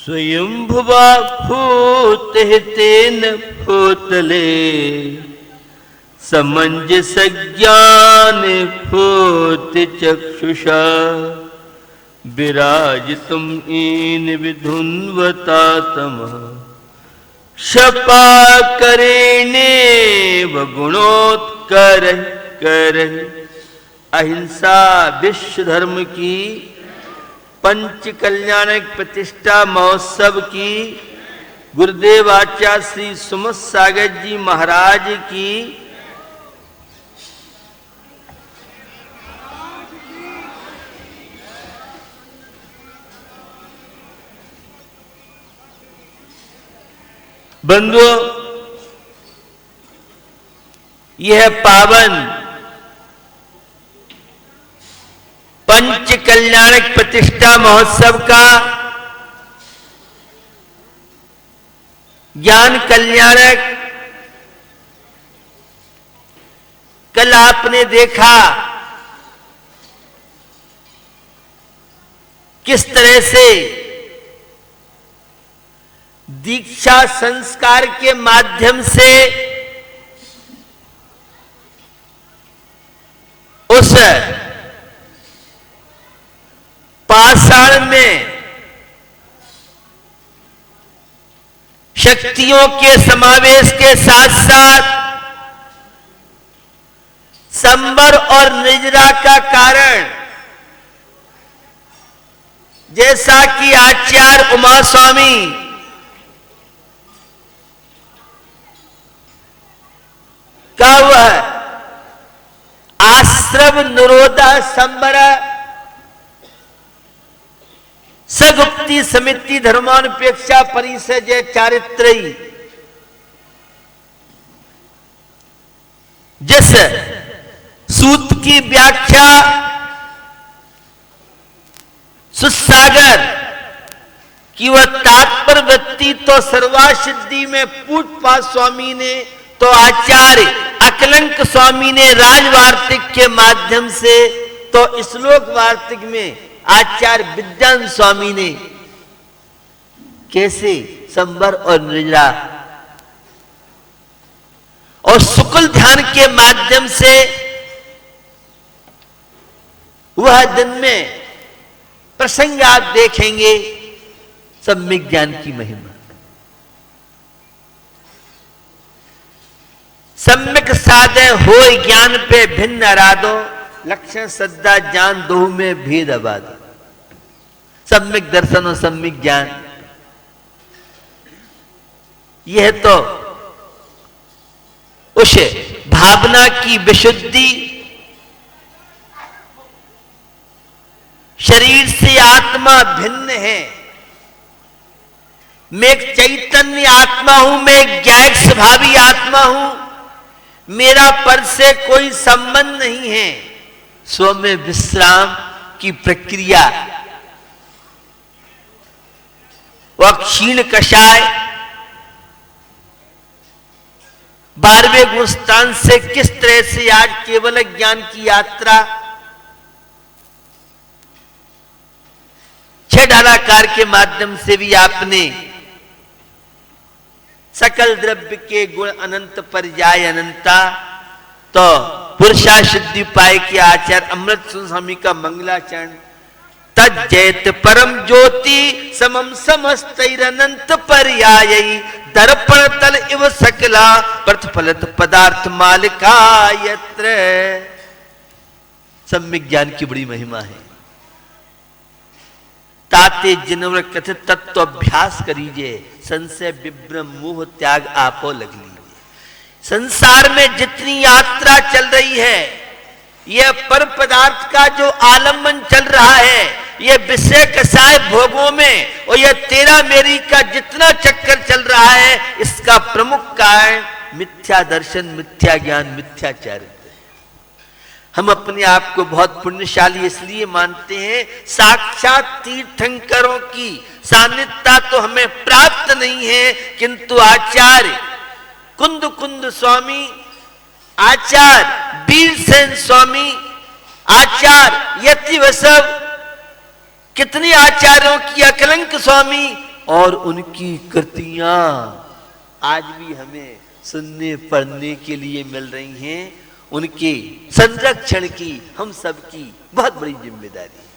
स्वयंभुवा भूते तेन भूतले समंजस ज्ञान भूत चक्षुषा विराजितुम ईन विधुन्वता तमः क्षपाकरेणे गुणोत्कर कर। अहिंसा विश्व धर्म की पंच कल्याणक प्रतिष्ठा महोत्सव की गुरुदेव आचार्य श्री सुमत सागर जी महाराज की बंधुओं, यह पावन पंच कल्याणक प्रतिष्ठा महोत्सव का ज्ञान कल्याणक कल आपने देखा किस तरह से दीक्षा संस्कार के माध्यम से उस पाषाण में शक्तियों के समावेश के साथ साथ संबर और निजरा का कारण, जैसा कि आचार्य उमा स्वामी का वह आश्रम निरोधा संबर सगुप्ती समिति धर्मानुपेक्षा परिसजय चारित्रयी, जिस सूत की व्याख्या सुसागर की वह तात्पर्य वृत्ति तो सर्वासिद्धि में पूटपा स्वामी ने, तो आचार्य अकलंक स्वामी ने राजवार्तिक के माध्यम से, तो श्लोक वार्तिक में आचार्य विद्यान स्वामी ने कैसे संबर और निजरा और शुक्ल ध्यान के माध्यम से वह दिन में प्रसंग आप देखेंगे सम्यक ज्ञान की महिमा। सम्यक साधे होय ज्ञान पे भिन्न आराधो, लक्षण श्रद्धा ज्ञान दो में भेद आबाद। सम्यक दर्शन और सम्यक ज्ञान, यह तो उस भावना की विशुद्धि, शरीर से आत्मा भिन्न है, मैं एक चैतन्य आत्मा हूं, मैं एक ज्ञायक स्वभावी आत्मा हूं, मेरा पर से कोई संबंध नहीं है। स्व में विश्राम की प्रक्रिया, वह क्षीण कषाय 12वें गुणस्थान से किस तरह से आज केवल ज्ञान की यात्रा 6 डालाकार के माध्यम से भी आपने सकल द्रव्य के गुण अनंत पर जाय अनंता, तो पुरुषा सिद्धि पाए के आचार्य अमृत स्वामी का मंगलाचरण तज्जैत परम ज्योति समम समस्तैरनंत पर्यायी दर्पण तल इव सकला प्रतिफलित पदार्थ मालिका यत्र। सम्यक ज्ञान की बड़ी महिमा है। ताते जिन्होंने कथित तत्व अभ्यास करीजिए, संशय विभ्रम मोह त्याग आपो लग लीजिए। संसार में जितनी यात्रा चल रही है, यह पर पदार्थ का जो आलम्बन चल रहा है, यह विषय कसाय भोगों में, और यह तेरा मेरी का जितना चक्कर चल रहा है, इसका प्रमुख कारण मिथ्या दर्शन, मिथ्या ज्ञान, मिथ्या चरित्र। हम अपने आप को बहुत पुण्यशाली इसलिए मानते हैं, साक्षात तीर्थंकरों की सान्निध्यता तो हमें प्राप्त नहीं है, किंतु आचार्य कुंद कुंद स्वामी, आचार्य वीरसेन स्वामी, आचार्य यति वसव, कितने आचार्यों की अकलंक स्वामी और उनकी कृतियां आज भी हमें सुनने पढ़ने के लिए मिल रही हैं। उनके संरक्षण की हम सबकी बहुत बड़ी जिम्मेदारी है।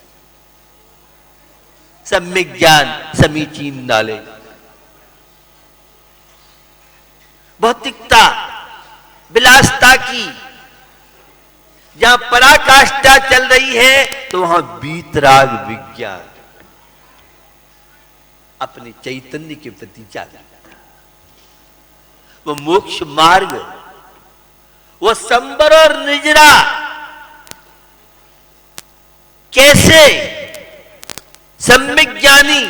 सम्यक ज्ञान, समीचीन नॉलेज। भौतिकता, विलासता की जहां पराकाष्ठा चल रही है तो वहां वीतराग विज्ञान, अपने चैतन्य के प्रति जागरूकता, वो मोक्ष मार्ग, वो संबर और निजरा कैसे सम्यक ज्ञानी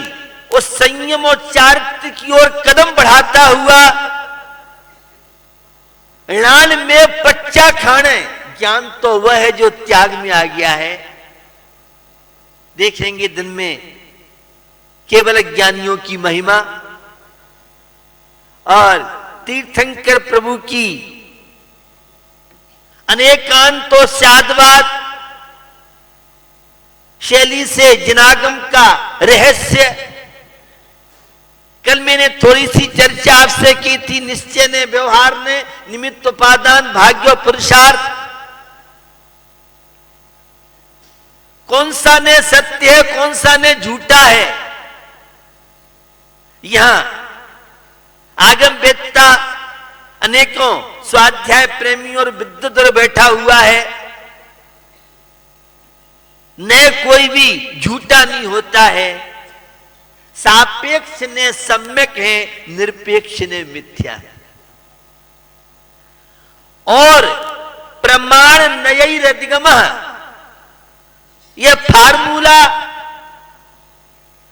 उस संयम और चारित्र्य की ओर कदम बढ़ाता हुआ लाल में बच्चा खाने, ज्ञान तो वह है जो त्याग में आ गया है। देखेंगे दिन में केवल ज्ञानियों की महिमा और तीर्थंकर प्रभु की अनेकांतो स्याद्वाद शैली से जिनागम का रहस्य। कल मैंने थोड़ी सी चर्चा आपसे की थी, निश्चय ने, व्यवहार ने, निमित्त उपादान, भाग्य पुरुषार्थ, कौन सा ने सत्य है, कौन सा ने झूठा है। यहां आगम वेत्ता अनेकों स्वाध्याय प्रेमी और विद्वत बैठा हुआ है। न कोई भी झूठा नहीं होता है। सापेक्ष ने सम्यक है, निरपेक्ष ने मिथ्या है। और प्रमाण नयैरधिगमः, यह फार्मूला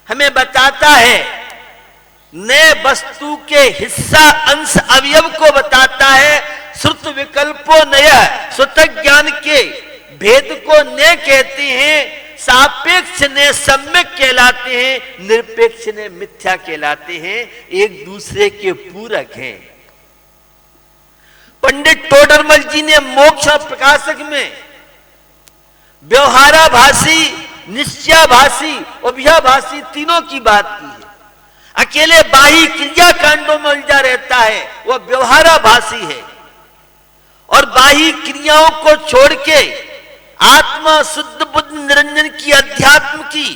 हमें बताता है, नए वस्तु के हिस्सा अंश अवयव को बताता है। श्रुत विकल्पो नय, स्वतः ज्ञान के भेद को न कहते हैं। सापेक्ष ने सम्यक कहलाते हैं, निरपेक्ष ने मिथ्या कहलाते हैं। एक दूसरे के पूरक हैं। पंडित टोडरमल जी ने मोक्ष और प्रकाशक में व्यवहाराभासी, निश्चयाभासी, उभयाभासी तीनों की बात की है। अकेले बाह्य क्रिया कांडों में उलझा रहता है, वह व्यवहाराभासी है। और बाह्य क्रियाओं को छोड़ के आत्मा, शुद्ध बुद्ध, निरंजन की, अध्यात्म की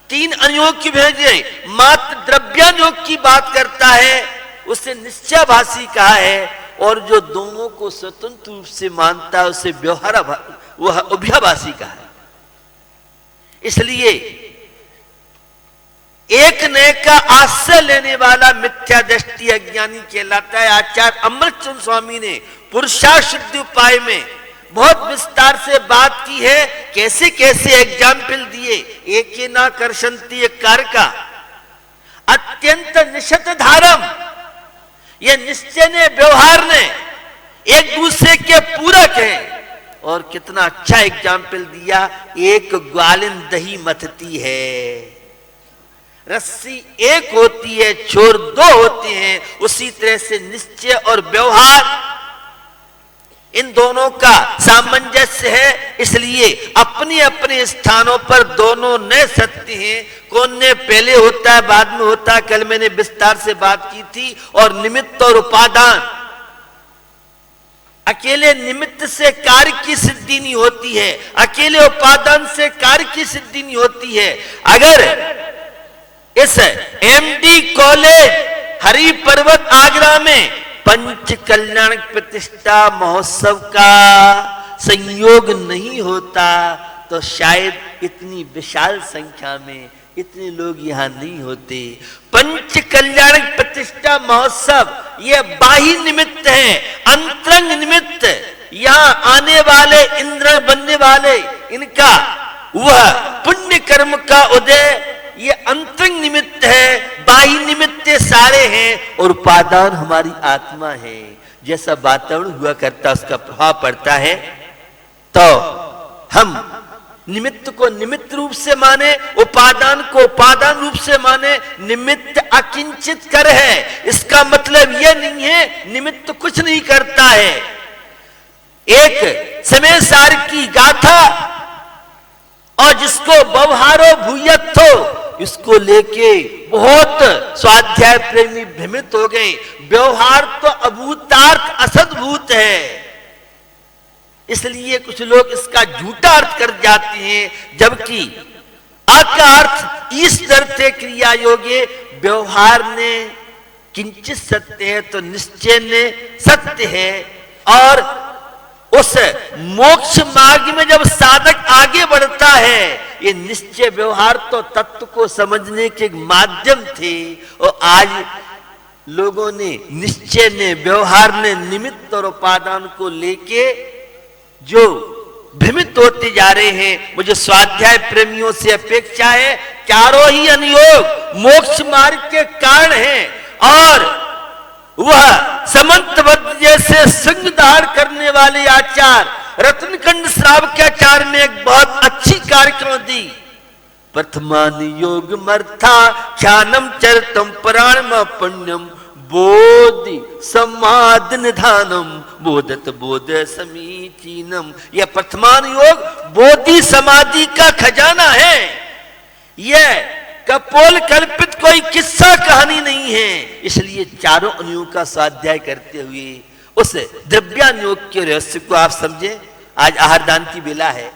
तीन अनुयोग की भेजे मात्र द्रव्यानुयोग की बात करता है, उसे निश्चयाभासी कहा है। और जो दोनों को स्वतंत्र रूप से मानता है उसे वह उभयाभासी कहा है। इसलिए एक नए का आश्रय लेने वाला मिथ्या दृष्टि अज्ञानी कहलाता है। आचार्य अमृतचंद स्वामी ने पुरुषार्थ सिद्धि उपाय में बहुत विस्तार से बात की है। कैसे कैसे एग्जाम्पल दिए। एक ना कर्षंती कार का अत्यंत निशत धारम, यह निश्चय ने, व्यवहार ने एक दूसरे के पूरक हैं। और कितना अच्छा एग्जाम्पल दिया, एक ग्वालिन दही मथती है, रस्सी एक होती है, छोर दो होते हैं। उसी तरह से निश्चय और व्यवहार, इन दोनों का सामंजस्य है। इसलिए अपने अपने स्थानों पर दोनों न सत्य हैं। कौन ने पहले होता है, बाद में होता है, कल मैंने विस्तार से बात की थी। और निमित्त और उपादान, अकेले निमित्त से कार्य की सिद्धि नहीं होती है, अकेले उपादान से कार्य की सिद्धि नहीं होती है। अगर इस एमडी कॉलेज हरि पर्वत आगरा में पंच कल्याण प्रतिष्ठा महोत्सव का संयोग नहीं होता तो शायद इतनी विशाल संख्या में इतने लोग यहां नहीं होते। पंच कल्याण प्रतिष्ठा महोत्सव यह बाह्य निमित्त है, अंतरंग निमित्त। यहां आने वाले, इंद्र बनने वाले, इनका वह पुण्य कर्म का उदय ये अंतरंग निमित्त है। बाह्य निमित्त सारे हैं और उपादान हमारी आत्मा है। जैसा वातावरण हुआ करता उसका प्रभाव पड़ता है। तो हम निमित्त को निमित्त रूप से माने, उपादान को उपादान रूप से माने। निमित्त अकिंचित कर है, इसका मतलब यह नहीं है निमित्त कुछ नहीं करता है। एक समय सार की गाथा, और जिसको व्यवहारो भूयत्थो इसको लेके बहुत स्वाध्याय प्रेमी भ्रमित हो गए। व्यवहार तो अभूतार्थ असद्भूत है, इसलिए कुछ लोग इसका झूठा अर्थ कर जाते हैं, जबकि अ का अर्थ ईश दर्थे क्रिया योगे, व्यवहार ने किंचित सत्य है तो निश्चय ने सत्य है। और उस मोक्ष मार्ग में जब साधक आगे बढ़ता है, ये निश्चय व्यवहार तो तत्व को समझने के माध्यम थे, और आज लोगों ने निश्चय ने व्यवहार ने निमित्त और उपादान को लेके जो भ्रमित होते जा रहे हैं। मुझे स्वाध्याय प्रेमियों से अपेक्षा है, चारों ही अनुयोग मोक्ष मार्ग के कारण हैं, और वह समंतबद्ध जैसे संग धार करने वाले आचार्य रत्नखंड श्रावकाचार्य ने एक बहुत अच्छी कार्यक्रम दी। प्रथमान योग मर्था ख्यानम चरतम प्राणम पुण्यम बोधि समाधि निधानम बोधत बोध समीचीनम। यह प्रथमान योग बोधि समाधि का खजाना है। यह कपोल कल्पित कोई किस्सा कहानी नहीं है। इसलिए चारों अनुयोग का स्वाध्याय करते हुए उस द्रव्यानुयोग के रहस्य को आप समझे। आज आहार दान की बेला है।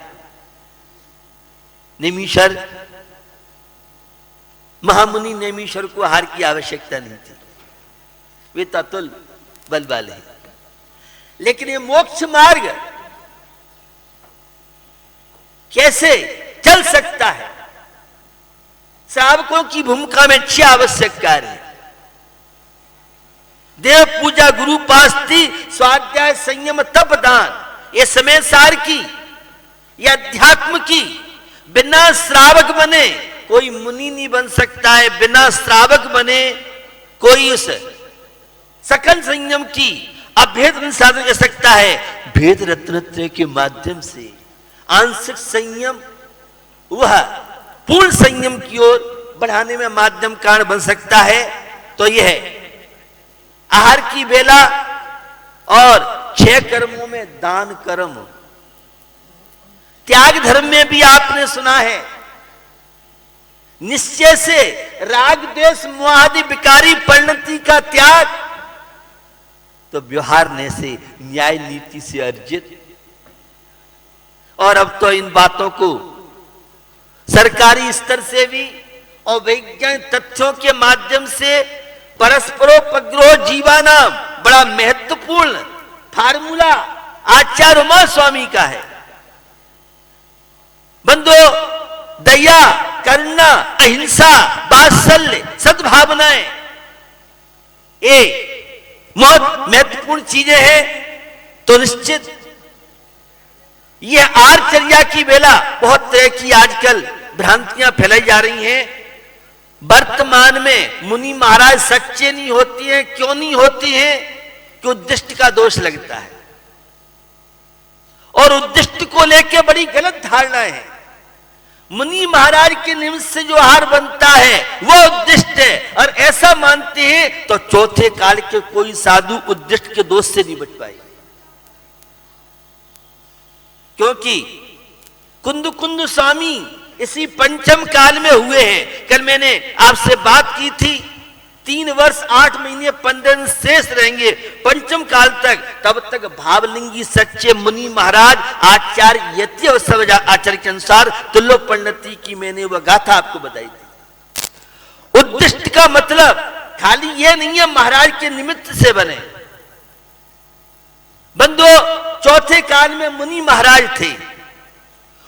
नेमीश्वर महामुनि नेमीश्वर को आहार की आवश्यकता नहीं थी, वे तो अतुल बल वाले हैं। लेकिन ये मोक्ष मार्ग कैसे चल सकता है, श्रावकों की भूमिका में 6 आवश्यक कार्य है। देव पूजा, गुरु पास्ती, स्वाध्याय, संयम, तप, दान। ये समय सार की, ये अध्यात्म की। बिना श्रावक बने कोई मुनि नहीं बन सकता है, बिना श्रावक बने कोई उस सकल संयम की अभेद साधन कर सकता है। भेद रत्नत्रय के माध्यम से आंशिक संयम वह पूर्ण संयम की ओर बढ़ाने में माध्यम कारण बन सकता है। तो यह आहार की बेला और 6 कर्मों में दान कर्म, त्याग धर्म में भी आपने सुना है, निश्चय से राग द्वेष मोहादि विकारी परिणति का त्याग, तो व्यवहार ने से न्याय नीति से अर्जित। और अब तो इन बातों को सरकारी स्तर से भी और वैज्ञानिक तथ्यों के माध्यम से परस्परोपग्रह जीवानाम बड़ा महत्वपूर्ण फार्मूला आचार्य उमा स्वामी का है। बंधो, दया, करुणा, अहिंसा, वात्सल्य, सद्भावनाएं, ये बहुत महत्वपूर्ण चीजें हैं। तो निश्चित यह आर्चर्या की बेला बहुत तरह की आजकल भ्रांतियां फैलाई जा रही हैं। वर्तमान में मुनि महाराज सच्चे नहीं होती हैं। क्यों नहीं होती हैं? कि उद्दिष्ट का दोष लगता है, और उद्दिष्ट को लेकर बड़ी गलत धारणाएं हैं। मुनि महाराज के निमित्त से जो आहार बनता है वो उद्दिष्ट है, और ऐसा मानते हैं तो चौथे काल के कोई साधु उद्दिष्ट के दोष से नहीं बच पाए। क्योंकि कुंद स्वामी इसी पंचम काल में हुए हैं। कल मैंने आपसे बात की थी, 3 वर्ष 8 महीने 15 दिन शेष रहेंगे पंचम काल तक। तब तक भावलिंगी सच्चे मुनि महाराज आचार्य यति आचार्य के अनुसार तुल्य परिणति की मैंने वह गाथा आपको बताई थी। उद्दिष्ट का मतलब खाली यह नहीं है महाराज के निमित्त से बने। बंधो, चौथे काल में मुनि महाराज थे,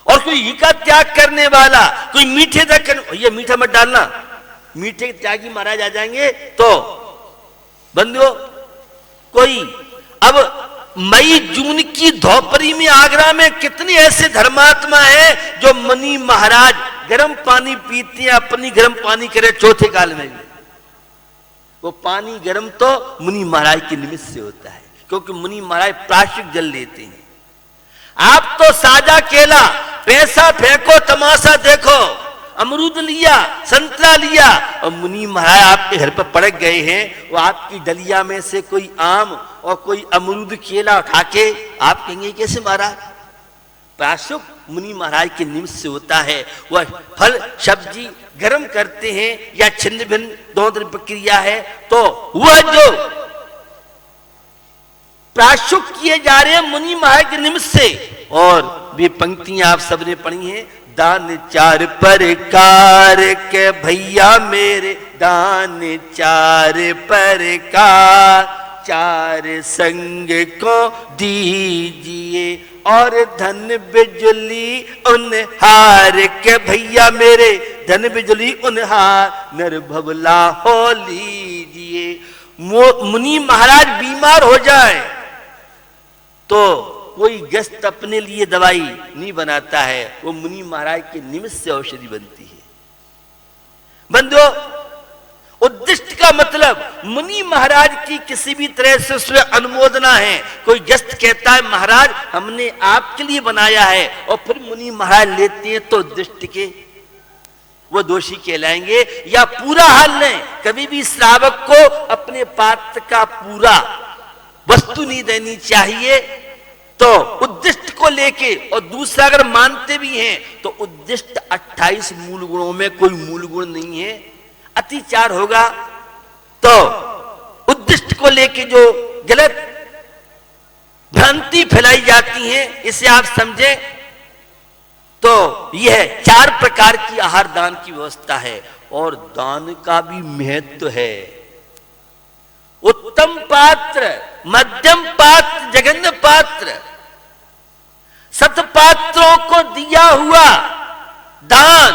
और कोई ही का त्याग करने वाला, कोई मीठे तक, ये मीठा मत डालना, मीठे के त्यागी महाराज आ जाएंगे। तो बंधुओं, कोई अब मई जून की धोपरी में आगरा में कितने ऐसे धर्मात्मा हैं जो मुनि महाराज गर्म पानी पीते हैं, अपनी गर्म पानी करे चौथे काल में भी। वो पानी गर्म तो मुनि महाराज के निमित्त से होता है, क्योंकि मुनि महाराज प्राश्चिक जल लेते हैं। आप तो साजा केला, पैसा फेंको, तमाशा देखो, अमरूद लिया, संतरा लिया, और मुनि महाराज आपके घर पर पड़क गए हैं। वो आपकी डलिया में से कोई आम और कोई अमरूद केला उठा के आप कहेंगे कैसे महाराज? प्राशुक मुनि महाराज के निमित्त से होता है। वह फल सब्जी गर्म करते हैं या छिन्न भिन्न दोनों प्रक्रिया है, तो वह जो प्राशुक किए जा रहे हैं मुनि महाराज के निमित्त से। और वे पंक्तियां आप सबने पढ़ी हैं, दान चार प्रकार के भैया मेरे, दान चार प्रकार, चार संग को दीजिए और धन बिजली उन हार के भैया मेरे, धन बिजली उन हार नर भवला हो लीजिए। मुनि महाराज बीमार हो जाए तो कोई गस्त अपने लिए दवाई नहीं बनाता है, वो मुनि महाराज के निमित्त से औषधि बनती है। बंधुओं, उद्दिष्ट का मतलब मुनि महाराज की किसी भी तरह से उसमें अनुमोदना है। कोई जस्ट कहता है महाराज हमने आपके लिए बनाया है, और फिर मुनि महाराज लेते हैं तो उद्दिष्ट के वो दोषी कहलाएंगे। या पूरा हाल लें, कभी भी श्रावक को अपने पात्र का पूरा वस्तु नहीं देनी चाहिए। तो उद्दिष्ट को लेके, और दूसरा अगर मानते भी हैं तो उद्दिष्ट 28 मूल गुणों में कोई मूल गुण नहीं है, अतिचार होगा। तो उद्दिष्ट को लेके जो गलत भ्रांति फैलाई जाती है, इसे आप समझें। तो यह 4 प्रकार की आहार दान की व्यवस्था है, और दान का भी महत्व है। उत्तम पात्र, मध्यम पात्र, जघन्य पात्र, सतपात्रों को दिया हुआ दान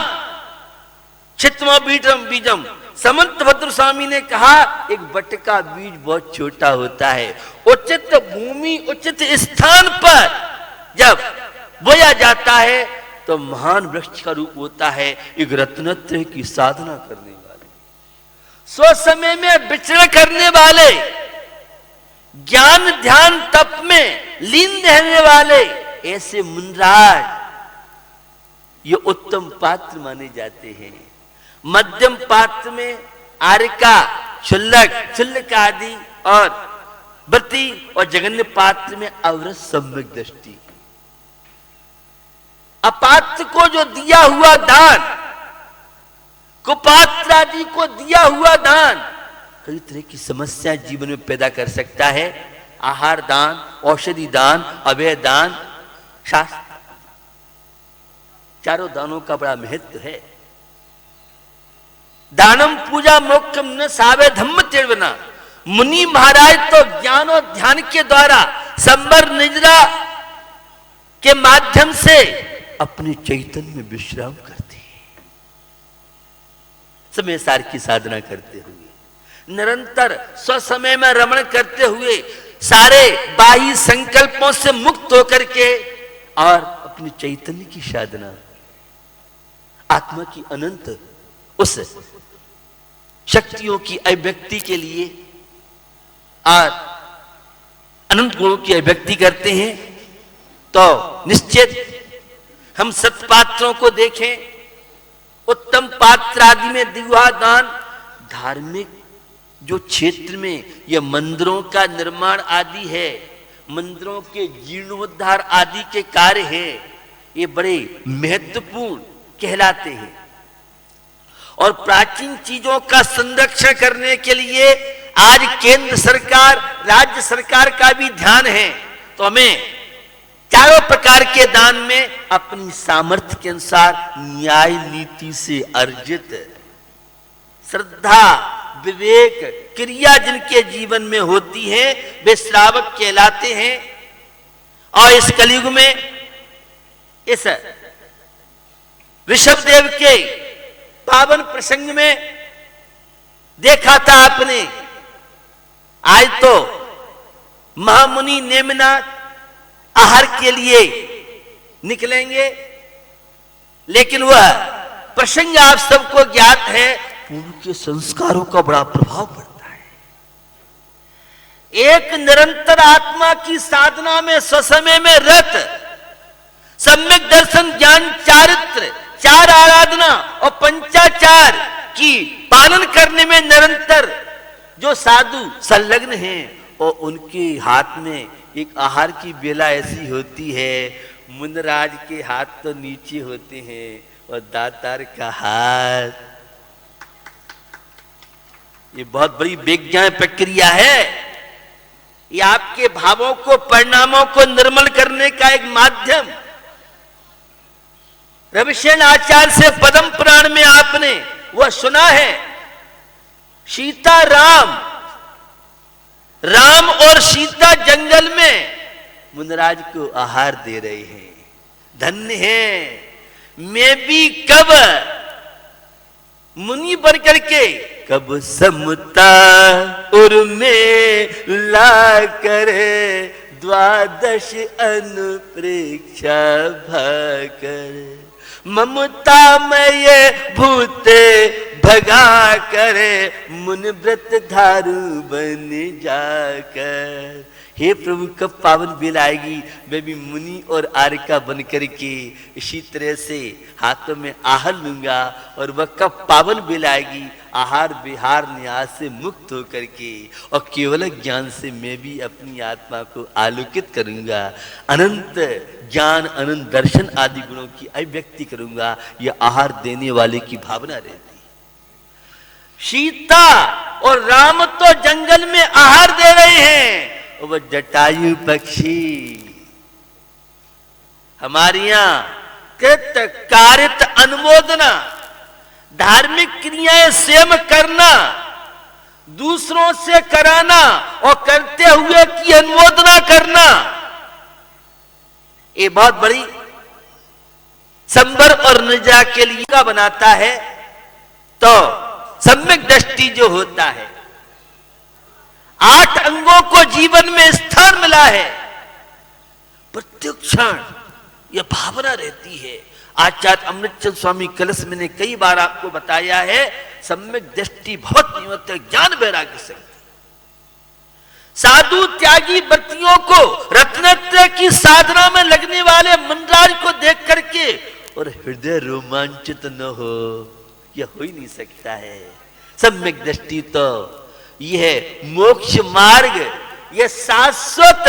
चित्तम बीजम बीजम। समंत भद्र स्वामी ने कहा एक बट का बीज बहुत छोटा होता है, उचित भूमि उचित स्थान पर जब बोया जाता है तो महान वृक्ष का रूप होता है। एक रत्नत्रय की साधना करने वाले, स्व समय में विचरण करने वाले, ज्ञान ध्यान तप में लीन रहने वाले, ऐसे मुनराज ये उत्तम पात्र माने जाते हैं। मध्यम पात्र में आरिका, शुल्लक आदि और व्रती, और जघन्य पात्र में अवरत सम्यक दृष्टि। अपात्र को जो दिया हुआ दान, कुपात्र आदि को दिया हुआ दान कई तरह की समस्या जीवन में पैदा कर सकता है। आहार दान, औषधि दान, अभय दान, शास्त्र, चारों दानों का बड़ा महत्व है। दानम पूजा मोक्षम न सावे धम्म तिर्वना। मुनि महाराज तो ज्ञान और ध्यान के द्वारा संबर निद्रा के माध्यम से अपने चैतन्य में विश्राम करते हैं, समय सार की साधना करते हुए, निरंतर स्वसमय में रमण करते हुए, सारे बाह्य संकल्पों से मुक्त होकर के, और अपने चैतन्य की साधना, आत्मा की अनंत उस शक्तियों की अभिव्यक्ति के लिए और अनंत गुणों की अभिव्यक्ति करते हैं। तो निश्चित हम सत्पात्रों को देखें, उत्तम पात्र आदि में दिया दान, धार्मिक जो क्षेत्र में यह मंदिरों का निर्माण आदि है, मंदिरों के जीर्णोद्धार आदि के कार्य हैं, ये बड़े महत्वपूर्ण कहलाते हैं। और प्राचीन चीजों का संरक्षण करने के लिए आज केंद्र सरकार, राज्य सरकार का भी ध्यान है। तो हमें चारों प्रकार के दान में अपनी सामर्थ्य के अनुसार न्याय नीति से अर्जित श्रद्धा, विवेक, क्रिया जिनके जीवन में होती है वे श्रावक कहलाते हैं। और इस कलयुग में इस ऋषभदेव के पावन प्रसंग में देखा था आपने, आज तो महामुनि नेमिनाथ आहार के लिए निकलेंगे, लेकिन वह प्रसंग आप सबको ज्ञात है, पूर्व के संस्कारों का बड़ा प्रभाव पड़ता है। एक निरंतर आत्मा की साधना में स्वसमय में रत, सम्यक दर्शन ज्ञान चारित्र, चार आराधना और पंचाचार की पालन करने में निरंतर जो साधु संलग्न हैं, और उनके हाथ में एक आहार की बेला ऐसी होती है, मुनराज के हाथ तो नीचे होते हैं और दातार का हाथ। ये बहुत बड़ी विज्ञान प्रक्रिया है। ये आपके भावों को, परिणामों को निर्मल करने का एक माध्यम। रविशेन आचार्य से पद्म पुराण में आपने वह सुना है, सीता राम और सीता जंगल में मुनराज को आहार दे रहे हैं। धन्य है मैं भी कब मुनि बन करके कब समता उर्मे ला करे द्वादश अनुप्रेक्षा भाकर ममता में ये भूते भगा करे मुन व्रत धारू बन जाकर। हे प्रभु कब पावन बेल आएगी, मैं भी मुनि और आर्यका बन करके इसी तरह से हाथों में आहार लूंगा, और वह कब पावन बेल आएगी आहार विहार न्यास से मुक्त होकर के, और केवल ज्ञान से मैं भी अपनी आत्मा को आलोकित करूंगा, अनंत ज्ञान अनंत दर्शन आदि गुणों की अभिव्यक्ति करूंगा। यह आहार देने वाले की भावना रहती। सीता और राम तो जंगल में आहार दे रहे हैं, और वह जटायु पक्षी हमारे यहां कृत कारित अनुमोदना, धार्मिक क्रियाएं स्वयं करना, दूसरों से कराना और करते हुए की अनुमोदना करना, ये बहुत बड़ी संबर और निजा के लिए का बनाता है। तो सम्यक दृष्टि जो होता है, 8 अंगों को जीवन में स्थान मिला है, प्रत्येक क्षण यह भावना रहती है। आचार्य अमृतचंद स्वामी कलश में ने कई बार आपको बताया है, सम्यक दृष्टि बहुत नहीं होती, ज्ञान वैराग्य से। साधु त्यागी व्रतियों को रत्नत्रय की साधना में लगने वाले मुनराज को देख करके और हृदय रोमांचित न हो, यह हो ही नहीं सकता है। सम्यक दृष्टि तो यह मोक्ष मार्ग, यह शाश्वत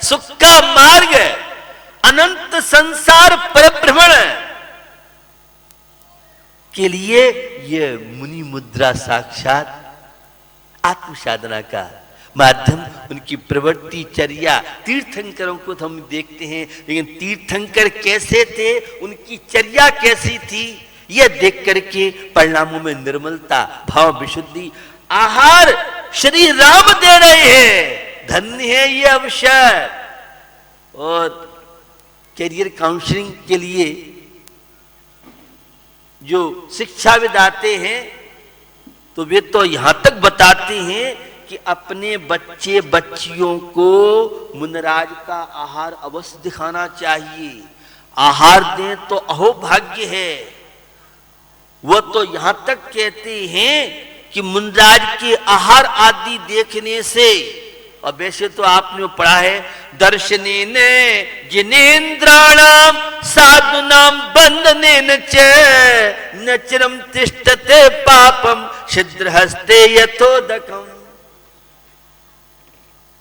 सुख का मार्ग, अनंत संसार परिभ्रमण के लिए यह मुनि मुद्रा साक्षात आत्म साधना का माध्यम। उनकी प्रवृत्ति चर्या, तीर्थंकरों को तो हम देखते हैं, लेकिन तीर्थंकर कैसे थे, उनकी चर्या कैसी थी, यह देख करके परिणामों में निर्मलता, भाव विशुद्धि। आहार श्री राम दे रहे हैं, धन्य है ये अवसर। और कैरियर काउंसलिंग के लिए जो शिक्षाविद आते हैं तो वे तो यहां तक बताते हैं कि अपने बच्चे बच्चियों को मुनराज का आहार अवश्य दिखाना चाहिए। आहार दें तो अहोभाग्य है। वह तो यहां तक कहते हैं कि मुनराज के आहार आदि देखने से, और वैसे तो आपने पढ़ा है, दर्शने ने जिनेन्द्राणाम साधुनाम बंधनेन च न चिरम तिष्ठते पापम छिद्रहस्ते यथोदकम।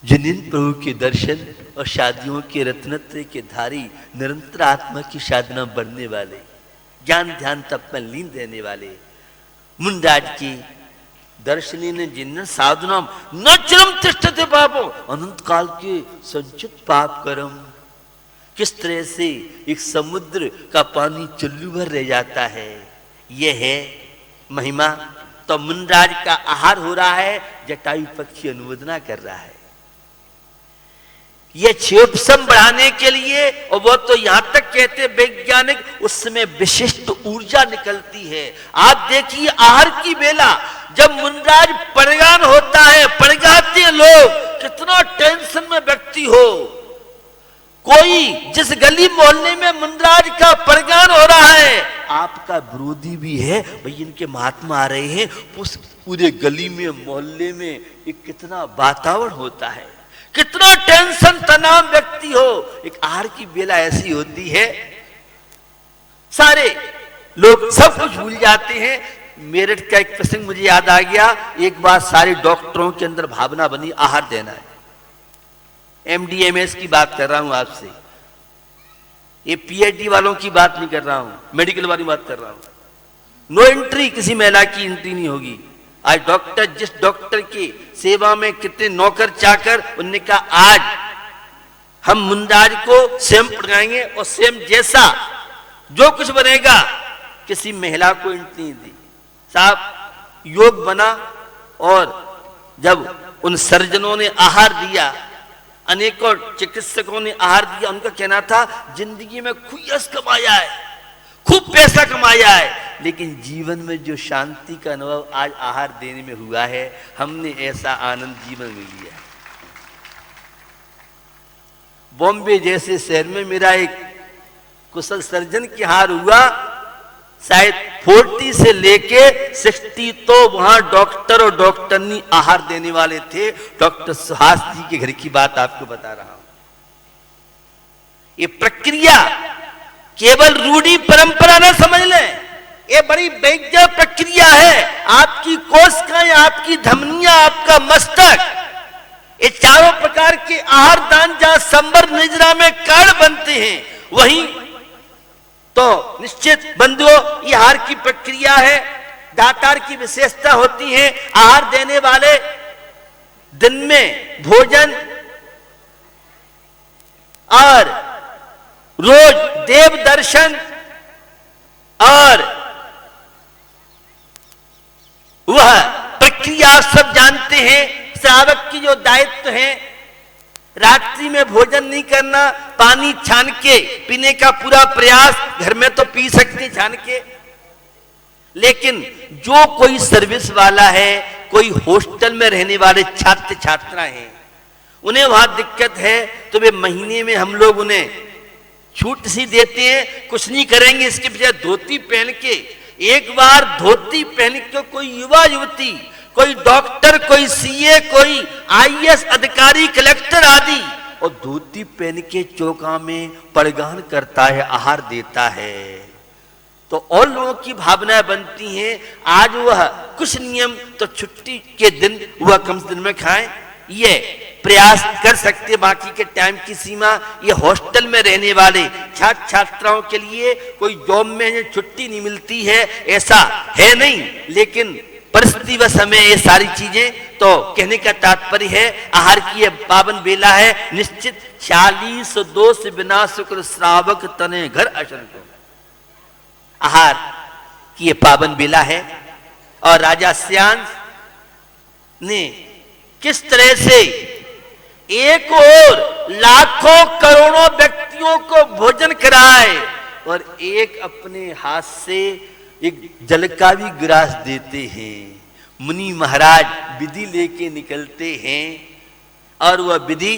जिनेन्द्र प्रभु के दर्शन और शादियों के रत्नत्रय के धारी, निरंतर आत्मा की साधना बढ़ने वाले, ज्ञान ध्यान तप में लीन रहने वाले मुनराज की दर्शनी ने जिन साधना न चिरम तिष्ठते पापो, अनंत काल के संचित पाप कर्म। किस तरह से एक समुद्र का पानी चुल्लू भर रह जाता है, यह है महिमा। तो मुनराज का आहार हो रहा है, जटायु पक्षी अनुमोदना कर रहा है, यह क्षेपसम बढ़ाने के लिए। और वो तो यहां तक कहते वैज्ञानिक, उसमें विशिष्ट ऊर्जा निकलती है। आप देखिए आहार की बेला जब मुनराज परिगान होता है, परिगाते हैं लोग, कितना टेंशन में व्यक्ति हो, कोई जिस गली मोहल्ले में मुनराज का परिगान हो रहा है, आपका विरोधी भी है, भाई इनके महात्मा आ रहे हैं, उस पूरे गली में मोहल्ले में एक कितना वातावरण होता है, कितना टेंशन तनाव व्यक्ति हो। एक आहार की बेला ऐसी होती है, सारे लोग सब कुछ भूल जाते हैं। मेरठ का एक प्रसंग मुझे याद आ गया। एक बार सारे डॉक्टरों के अंदर भावना बनी आहार देना है। MD MS की बात कर रहा हूं आपसे। ये पीएचडी वालों की बात नहीं कर रहा हूं, मेडिकल वाली बात कर रहा हूं। नो एंट्री, किसी महिला की एंट्री नहीं होगी। आज डॉक्टर, जिस डॉक्टर की सेवा में कितने नौकर चाकर, उनने कहा आज हम मुंदाज को सेम पढ़ाएंगे और सेम जैसा जो कुछ बनेगा, किसी महिला को एंट्री नहीं दी। साहब योग बना, और जब उन सर्जनों ने आहार दिया, अनेकों चिकित्सकों ने आहार दिया, उनका कहना था जिंदगी में खूब यश कमाया है, खूब पैसा कमाया है, लेकिन जीवन में जो शांति का अनुभव आज आहार देने में हुआ है, हमने ऐसा आनंद जीवन में लिया है। बॉम्बे जैसे शहर में मेरा एक कुशल सर्जन की हार हुआ, शायद 40 से लेके 60 तो वहां डॉक्टर और डॉक्टरनी आहार देने वाले थे। डॉक्टर सुहास जी के घर की बात आपको बता रहा हूं। ये प्रक्रिया केवल रूढ़ी परंपरा न समझ लें, ये बड़ी वैज्ञानिक प्रक्रिया है। आपकी कोशिकाएं, आपकी धमनियां, आपका मस्तक, ये चारों प्रकार के आहार दान जहां संबर निजरा में कारण बनते हैं, वहीं तो निश्चित बंधुओं ये आहार की प्रक्रिया है। दातार की विशेषता होती है, आहार देने वाले दिन में भोजन और रोज देव दर्शन, और वह प्रक्रिया आप सब जानते हैं। श्रावक की जो दायित्व है, रात्रि में भोजन नहीं करना, पानी छान के पीने का पूरा प्रयास, घर में तो पी सकते छान के, लेकिन जो कोई सर्विस वाला है, कोई हॉस्टल में रहने वाले छात्र छात्रा हैं, उन्हें वहां दिक्कत है, तो वे महीने में हम लोग उन्हें छूट सी देते हैं, कुछ नहीं करेंगे, इसके बजाय धोती पहन के, एक बार धोती पहन के कोई युवा युवती, कोई डॉक्टर, कोई सीए, कोई आईएएस अधिकारी, कलेक्टर आदि, और धोती पहन के चौका में पड़गान करता है, आहार देता है, तो और लोगों की भावनाएं बनती हैं। आज वह कुछ नियम तो छुट्टी के दिन वह कम से दिन में खाएं, ये प्रयास कर सकते, बाकी के टाइम की सीमा। ये हॉस्टल में रहने वाले छात्र छात्राओं के लिए कोई जॉब में छुट्टी नहीं मिलती है, ऐसा है नहीं, लेकिन परिस्थिति व समय ये सारी चीजें, तो कहने का तात्पर्य है आहार की ये पावन बेला है। निश्चित 40 दोष बिना शुक्र श्रावक तने घर अशन को, आहार की ये पावन बेला है। और राजा श्यांस ने किस तरह से एक और लाखों करोड़ों व्यक्तियों को भोजन कराए, और एक अपने हाथ से एक जल का भी ग्रास देते हैं। मुनि महाराज विधि लेके निकलते हैं, और वह विधि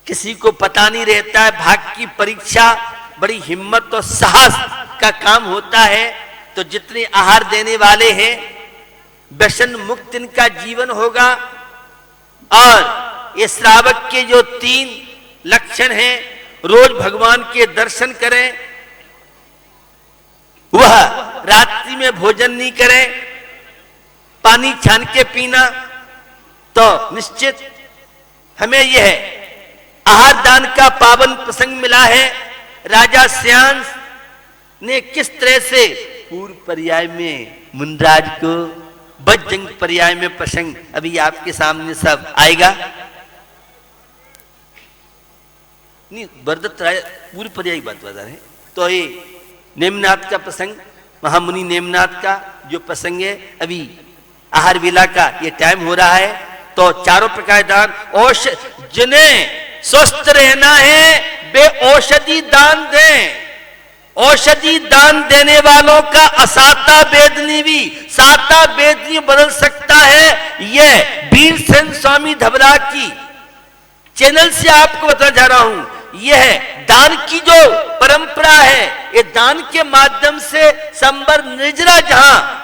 किसी को पता नहीं रहता है। भाग्य की परीक्षा बड़ी हिम्मत और साहस का काम होता है। तो जितने आहार देने वाले हैं, व्यसन मुक्त इनका जीवन होगा। और ये श्रावक के जो 3 लक्षण हैं, रोज भगवान के दर्शन करें, वह रात्रि में भोजन नहीं करें, पानी छान के पीना, तो निश्चित हमें यह आहार दान का पावन प्रसंग मिला है। राजा श्यांस ने किस तरह से पूर्व पर्याय में मुंद्राज को, बज्जंग पर्याय में प्रसंग अभी आपके सामने सब आएगा। नहीं, बरदत्त राय पूर्व पर्याय की बात बता रहे हैं। तो ये नेमनाथ का प्रसंग, महामुनि नेमनाथ का जो प्रसंग है, अभी आहार वेला का ये टाइम हो रहा है। तो चारों प्रकार दान, जिन्हें स्वस्थ रहना है वे औषधि दान दें। औषधि दान देने वालों का असाता वेदनी भी साता वेदनी बदल सकता है। यह वीरसेन स्वामी धबरा की चैनल से आपको बता जा रहा हूं। यह दान की जो परंपरा है, ये दान के माध्यम से संबर निर्जरा जहां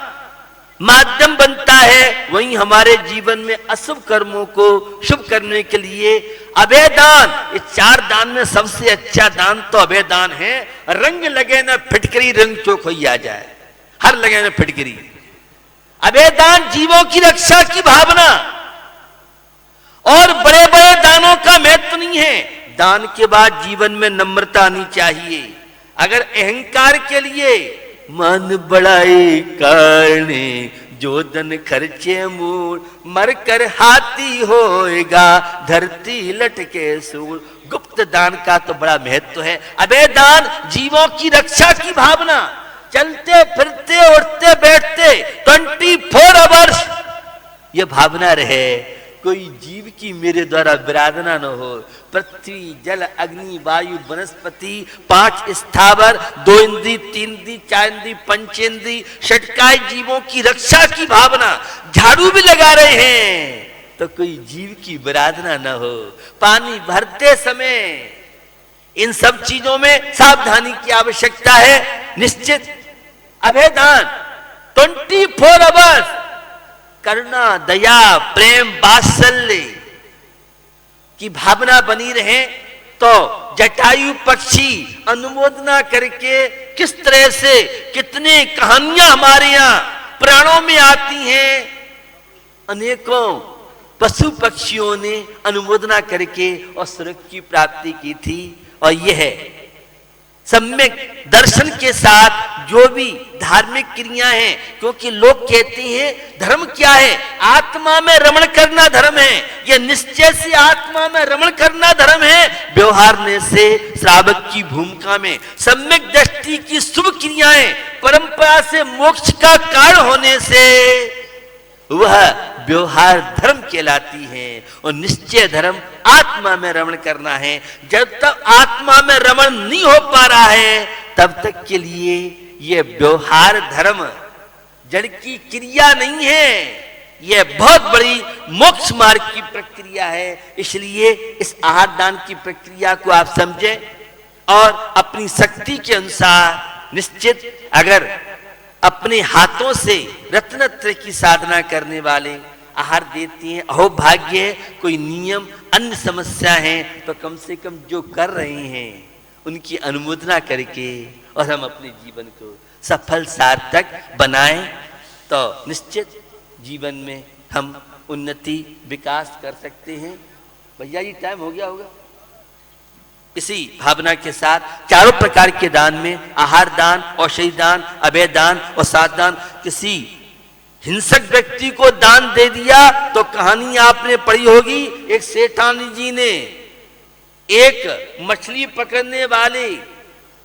माध्यम बनता है, वहीं हमारे जीवन में अशुभ कर्मों को शुभ करने के लिए अभय दान, ये 4 दान में सबसे अच्छा दान तो अभय दान है। रंग लगे न फिटकरी, रंग चोख हो आ जाए, हर लगे न फिटकरी। अभय दान जीवों की रक्षा की भावना, और बड़े बड़े दानों का महत्व नहीं है। दान के बाद जीवन में नम्रता आनी चाहिए। अगर अहंकार के लिए मन बढ़ाए कारणे जो धन खर्चे मूल, मर कर हाथी होएगा धरती लटके सूर। गुप्त दान का तो बड़ा महत्व है। अभय दान जीवों की रक्षा की भावना, चलते फिरते उठते बैठते 24 आवर्स ये भावना रहे कोई जीव की मेरे द्वारा विराधना न हो। पृथ्वी जल अग्नि वायु वनस्पति 5 स्थावर 2 इंद्री 3 इंद्री 4 इंद्री पंचेंद्री षटकाय जीवों की रक्षा की भावना। झाड़ू भी लगा रहे हैं तो कोई जीव की विराधना न हो। पानी भरते समय इन सब चीजों में सावधानी की आवश्यकता है। निश्चित अभय दान 24 आवर्स करुणा दया प्रेम वात्सल्य की भावना बनी रहे तो जटायु पक्षी अनुमोदना करके किस तरह से कितने कहानियां हमारे यहाँ प्राणों में आती हैं। अनेकों पशु पक्षियों ने अनुमोदना करके और स्वर्ग की प्राप्ति की थी। और यह सम्यक दर्शन के साथ जो भी धार्मिक क्रिया है, क्योंकि लोग कहते हैं धर्म क्या है, आत्मा में रमण करना धर्म है। यह निश्चय से आत्मा में रमण करना धर्म है। व्यवहारने से श्रावक की भूमिका में सम्यक दृष्टि की शुभ क्रियाएं परंपरा से मोक्ष का कारण होने से वह व्यवहार धर्म कहलाती है। और निश्चय धर्म आत्मा में रमण करना है। जब तक आत्मा में रमण नहीं हो पा रहा है तब तक के लिए यह व्यवहार धर्म जड़ की क्रिया नहीं है। यह बहुत बड़ी मोक्ष मार्ग की प्रक्रिया है। इसलिए इस आहार दान की प्रक्रिया को आप समझें और अपनी शक्ति के अनुसार निश्चित अगर अपने हाथों से रत्नत्रय की साधना करने वाले आहार देते हैं, अहो भाग्य है। कोई नियम अन्य समस्या है तो कम से कम जो कर रहे हैं उनकी अनुमोदना करके और हम अपने जीवन को सफल सार्थक बनाएं तो निश्चित जीवन में हम उन्नति विकास कर सकते हैं। भैया ये टाइम हो गया होगा। इसी भावना के साथ चारों प्रकार के दान में आहार दान, औषधि दान, अभय दान और साथ दान। किसी हिंसक व्यक्ति को दान दे दिया तो कहानी आपने पढ़ी होगी। एक सेठानी जी ने एक मछली पकड़ने वाले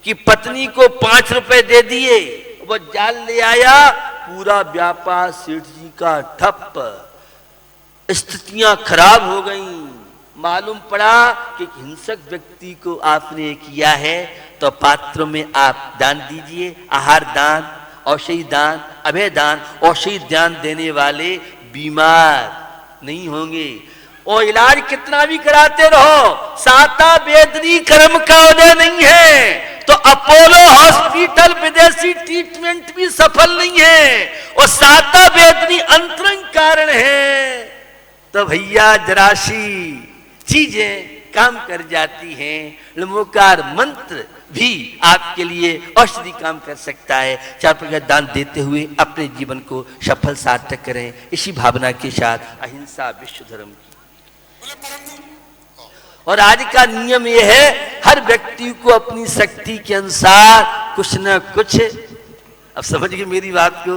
की पत्नी को 5 रुपए दे दिए। वो जाल ले आया, पूरा व्यापार सेठ जी का ठप, स्थितियां खराब हो गईं। मालूम पड़ा कि हिंसक व्यक्ति को आपने किया है तो पात्रों में आप दान दीजिए। आहार दान, औषधि दान, अभय दान। औषधि दान देने वाले बीमार नहीं होंगे और इलाज कितना भी कराते रहो, साता वेदनी कर्म का उदय नहीं है तो अपोलो हॉस्पिटल विदेशी ट्रीटमेंट भी सफल नहीं है। और साता वेदनी अंतरंग कारण है तो भैया जरासी चीजें काम कर जाती हैं। लमोकार मंत्र भी आपके लिए औषधि काम कर सकता है। 4 प्रकार दान देते हुए अपने जीवन को सफल सार्थक करें। इसी भावना के साथ अहिंसा विश्व धर्म की। और आज का नियम यह है हर व्यक्ति को अपनी शक्ति के अनुसार कुछ न कुछ, अब समझ गए मेरी बात को।